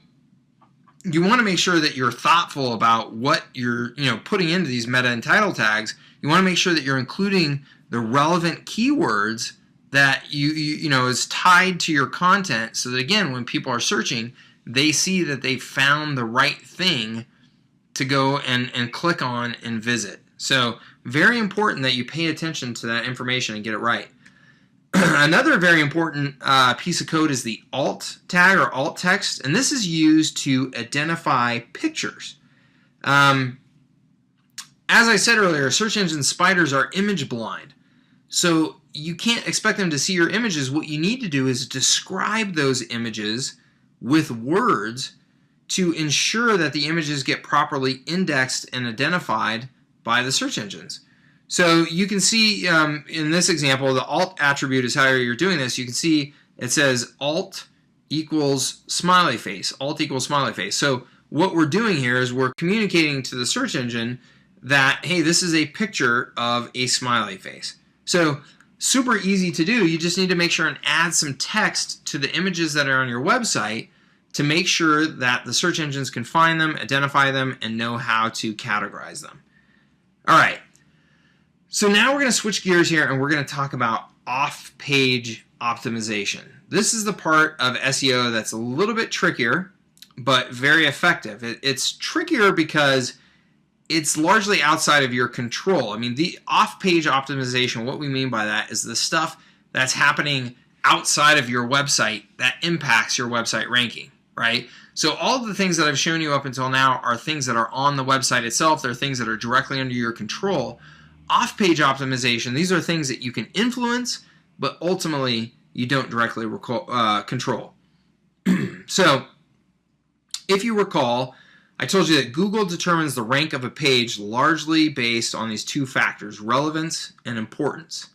you want to make sure that you're thoughtful about what you're putting into these meta and title tags. You want to make sure that you're including the relevant keywords that is tied to your content, so that again, when people are searching, they see that they found the right thing to go and click on and visit. So very important that you pay attention to that information and get it right. Another very important piece of code is the alt tag or alt text, and this is used to identify pictures. As I said earlier, search engine spiders are image blind, so you can't expect them to see your images. What you need to do is describe those images with words to ensure that the images get properly indexed and identified by the search engines. So you can see in this example, the alt attribute is how you're doing this. You can see it says alt equals smiley face, alt equals smiley face. So what we're doing here is we're communicating to the search engine that, hey, this is a picture of a smiley face. So super easy to do. You just need to make sure and add some text to the images that are on your website to make sure that the search engines can find them, identify them, and know how to categorize them. All right. So now we're going to switch gears here and we're going to talk about off-page optimization. this is the part of SEO that's a little bit trickier, but very effective. It's trickier because it's largely outside of your control. I mean, the off-page optimization, what we mean by that is the stuff that's happening outside of your website that impacts your website ranking, right? So all of the things that I've shown you up until now are things that are on the website itself. They're things that are directly under your control. Off-page optimization, these are things that you can influence, but ultimately you don't directly control. So if you recall, I told you that Google determines the rank of a page largely based on these two factors, relevance and importance.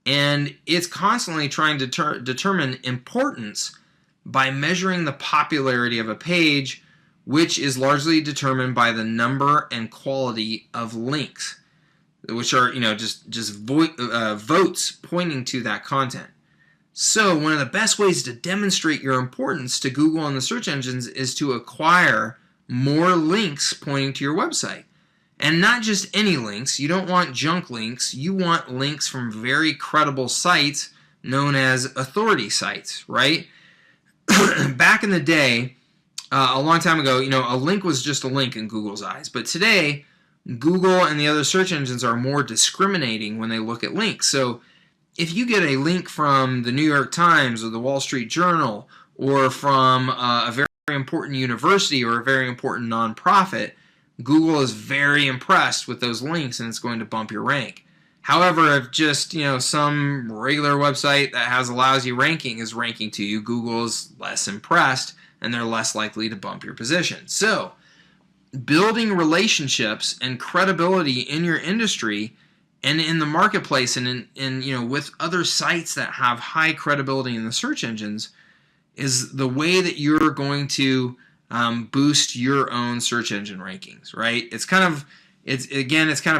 And it's constantly trying to determine importance by measuring the popularity of a page, which is largely determined by the number and quality of links, which are, just votes pointing to that content. So one of the best ways to demonstrate your importance to Google and the search engines is to acquire more links pointing to your website. And not just any links. You don't want junk links. You want links from very credible sites known as authority sites, right? Back in the day, a long time ago, a link was just a link in Google's eyes. But today, Google and the other search engines are more discriminating when they look at links. So if you get a link from the New York Times or the Wall Street Journal or from a very important university or a very important nonprofit, Google is very impressed with those links and it's going to bump your rank. However, if just some regular website that has a lousy ranking is ranking to you, Google is less impressed and they're less likely to bump your position. So building relationships and credibility in your industry and in the marketplace and in with other sites that have high credibility in the search engines is the way that you're going to boost your own search engine rankings, right? It's kind of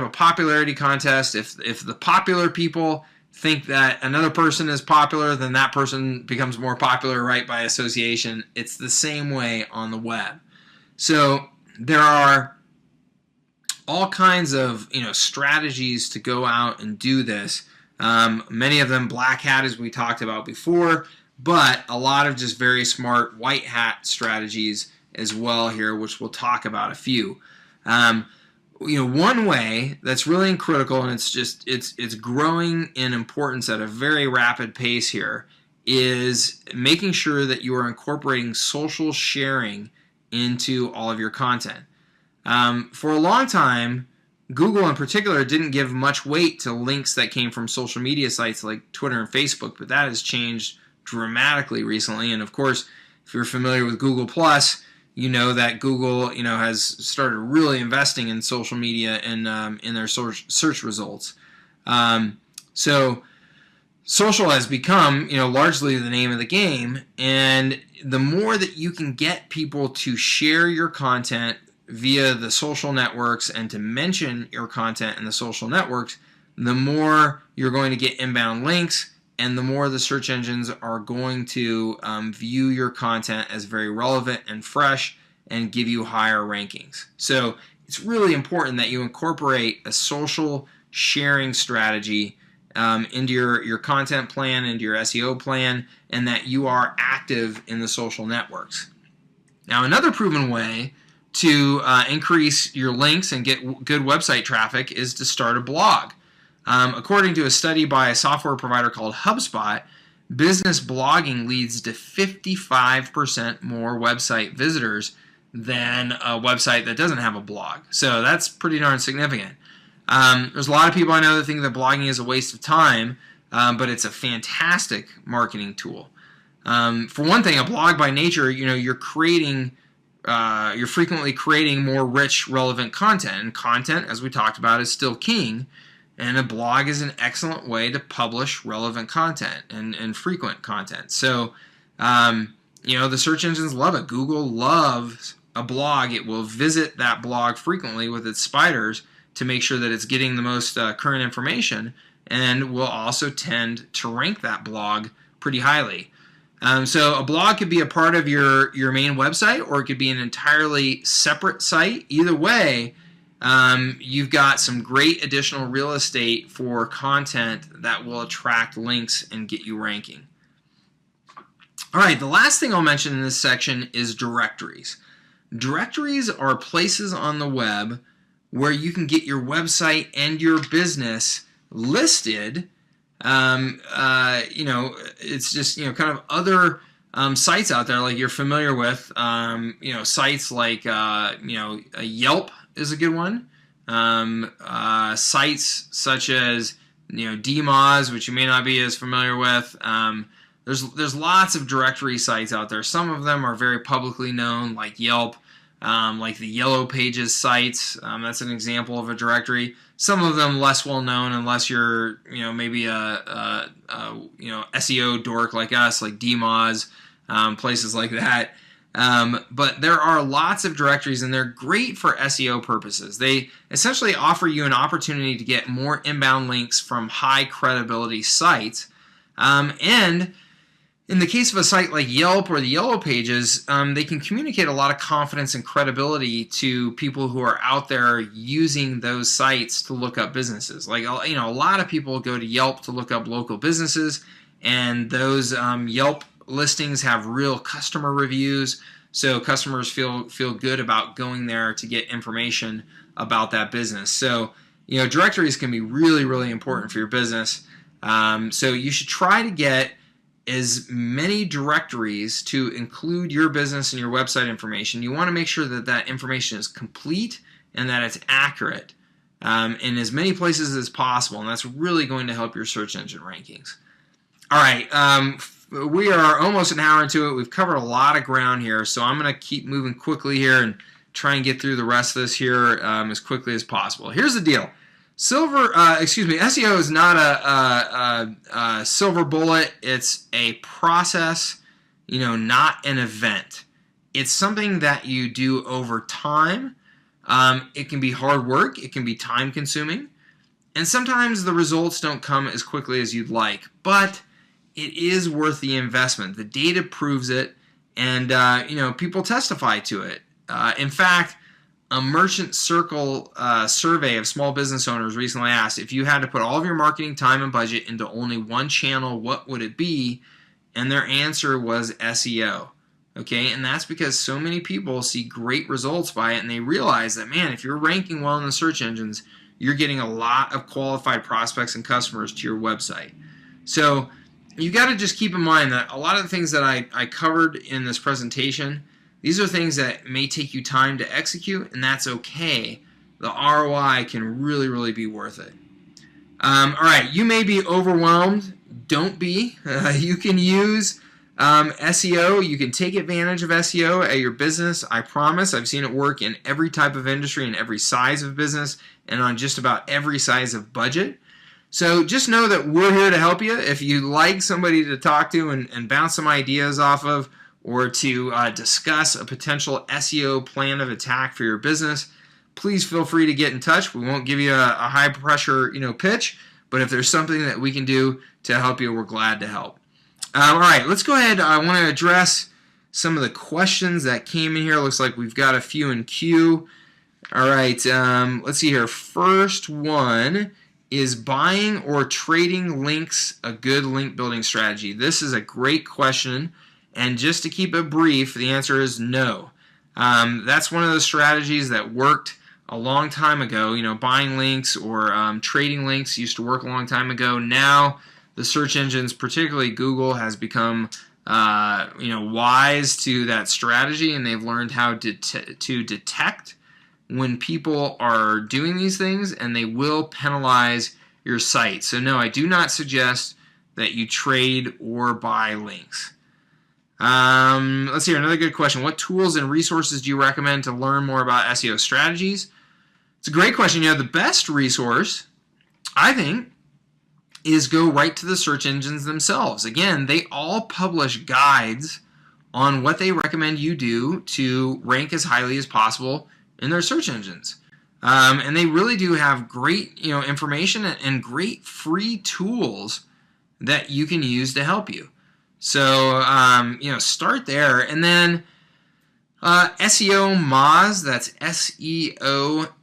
a popularity contest. If the popular people think that another person is popular, then that person becomes more popular, right, by association. It's the same way on the web. So there are all kinds of strategies to go out and do this. Many of them black hat, as we talked about before, but a lot of just very smart white hat strategies as well here, which we'll talk about a few. One way that's really critical, and it's growing in importance at a very rapid pace here, is making sure that you are incorporating social sharing into all of your content. For a long time, Google in particular didn't give much weight to links that came from social media sites like Twitter and Facebook, but that has changed dramatically recently. And of course, if you're familiar with Google+, you know that Google has started really investing in social media and in their search results. So social has become largely the name of the game, and the more that you can get people to share your content via the social networks and to mention your content in the social networks, the more you're going to get inbound links and the more the search engines are going to view your content as very relevant and fresh and give you higher rankings. So it's really important that you incorporate a social sharing strategy into your content plan, into your SEO plan, and that you are active in the social networks. Now, another proven way to increase your links and get good website traffic is to start a blog. According to a study by a software provider called HubSpot, business blogging leads to 55% more website visitors than a website that doesn't have a blog. So that's pretty darn significant. There's a lot of people I know that think that blogging is a waste of time, but it's a fantastic marketing tool. For one thing, a blog by nature, you're frequently creating more rich, relevant content. And content, as we talked about, is still king. And a blog is an excellent way to publish relevant content and frequent content. So, the search engines love it. Google loves a blog. It will visit that blog frequently with its spiders to make sure that it's getting the most current information, and will also tend to rank that blog pretty highly. So a blog could be a part of your main website, or it could be an entirely separate site. Either way, you've got some great additional real estate for content that will attract links and get you ranking. All right, the last thing I'll mention in this section is directories. Directories are places on the web where you can get your website and your business listed. It's just, kind of other sites out there like you're familiar with. Sites like, Yelp is a good one. Sites such as, DMOZ, which you may not be as familiar with. There's lots of directory sites out there. Some of them are very publicly known, like Yelp, like the Yellow Pages sites. That's an example of a directory. Some of them less well known, unless you're maybe a SEO dork like us, like DMOZ, places like that. But there are lots of directories, and they're great for SEO purposes. They essentially offer you an opportunity to get more inbound links from high credibility sites, and in the case of a site like Yelp or the Yellow Pages, they can communicate a lot of confidence and credibility to people who are out there using those sites to look up businesses. Like, a lot of people go to Yelp to look up local businesses, and those Yelp listings have real customer reviews, so customers feel good about going there to get information about that business. So, directories can be really, really important for your business. So you should try to get as many directories to include your business and your website information. You want to make sure that that information is complete and that it's accurate in as many places as possible, and that's really going to help your search engine rankings. All right, we are almost an hour into it. We've covered a lot of ground here, so I'm going to keep moving quickly here and try and get through the rest of this here as quickly as possible. Here's the deal. SEO is not a silver bullet. It's a process, not an event. It's something that you do over time. It can be hard work. It can be time consuming. And sometimes the results don't come as quickly as you'd like, but it is worth the investment. The data proves it, and people testify to it. In fact, a Merchant Circle survey of small business owners recently asked, if you had to put all of your marketing time and budget into only one channel, what would it be? And their answer was SEO. Okay, and that's because so many people see great results by it, and they realize that, man, if you're ranking well in the search engines, you're getting a lot of qualified prospects and customers to your website. So you got to just keep in mind that a lot of the things that I covered in this presentation, these are things that may take you time to execute, and that's okay. The ROI can really, really be worth it. All right, you may be overwhelmed. Don't be. You can use SEO. You can take advantage of SEO at your business. I promise. I've seen it work in every type of industry and every size of business and on just about every size of budget. So just know that we're here to help you. If you'd like somebody to talk to and bounce some ideas off of, or to discuss a potential SEO plan of attack for your business, please feel free to get in touch. We won't give you a high pressure pitch, but if there's something that we can do to help you, we're glad to help. All right, let's go ahead. I want to address some of the questions that came in here. Looks like we've got a few in queue. All right, let's see here. First one, is buying or trading links a good link building strategy? This is a great question. And just to keep it brief, the answer is no. That's one of those strategies that worked a long time ago. Buying links or trading links used to work a long time ago. Now, the search engines, particularly Google, has become wise to that strategy, and they've learned how to detect when people are doing these things, and they will penalize your site. So no, I do not suggest that you trade or buy links. Let's see here, another good question. What tools and resources do you recommend to learn more about SEO strategies? It's a great question. The best resource, I think, is go right to the search engines themselves. Again, they all publish guides on what they recommend you do to rank as highly as possible in their search engines. And they really do have great information and great free tools that you can use to help you. So, start there. And then SEO Moz, that's SEOMOZ,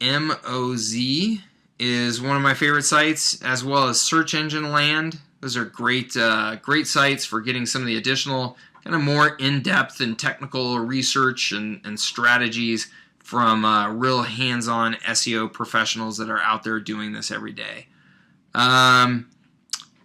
is one of my favorite sites, as well as Search Engine Land. Those are great sites for getting some of the additional kind of more in-depth and technical research and strategies from real hands-on SEO professionals that are out there doing this every day.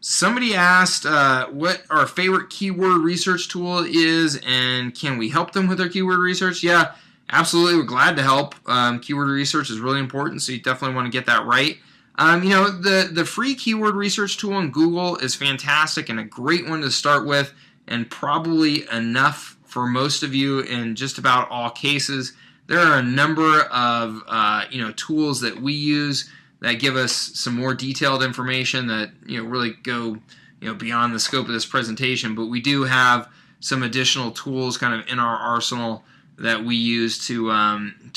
Somebody asked what our favorite keyword research tool is, and can we help them with their keyword research? Yeah, absolutely. We're glad to help. Keyword research is really important, so you definitely want to get that right. The free keyword research tool in Google is fantastic and a great one to start with, and probably enough for most of you in just about all cases. There are a number of tools that we use that give us some more detailed information that really go beyond the scope of this presentation. But we do have some additional tools kind of in our arsenal that we use to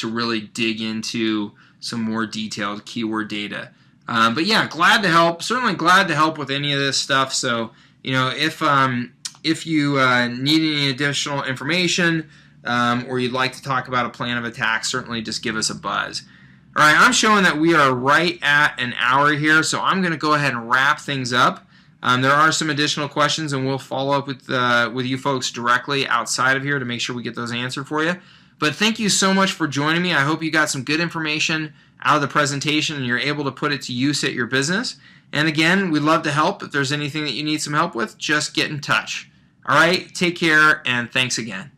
really dig into some more detailed keyword data. But yeah, glad to help. Certainly glad to help with any of this stuff. So if you need any additional information or you'd like to talk about a plan of attack, certainly just give us a buzz. All right, I'm showing that we are right at an hour here, so I'm going to go ahead and wrap things up. There are some additional questions, and we'll follow up with you folks directly outside of here to make sure we get those answered for you. But thank you so much for joining me. I hope you got some good information out of the presentation and you're able to put it to use at your business. And again, we'd love to help. If there's anything that you need some help with, just get in touch. All right, take care, and thanks again.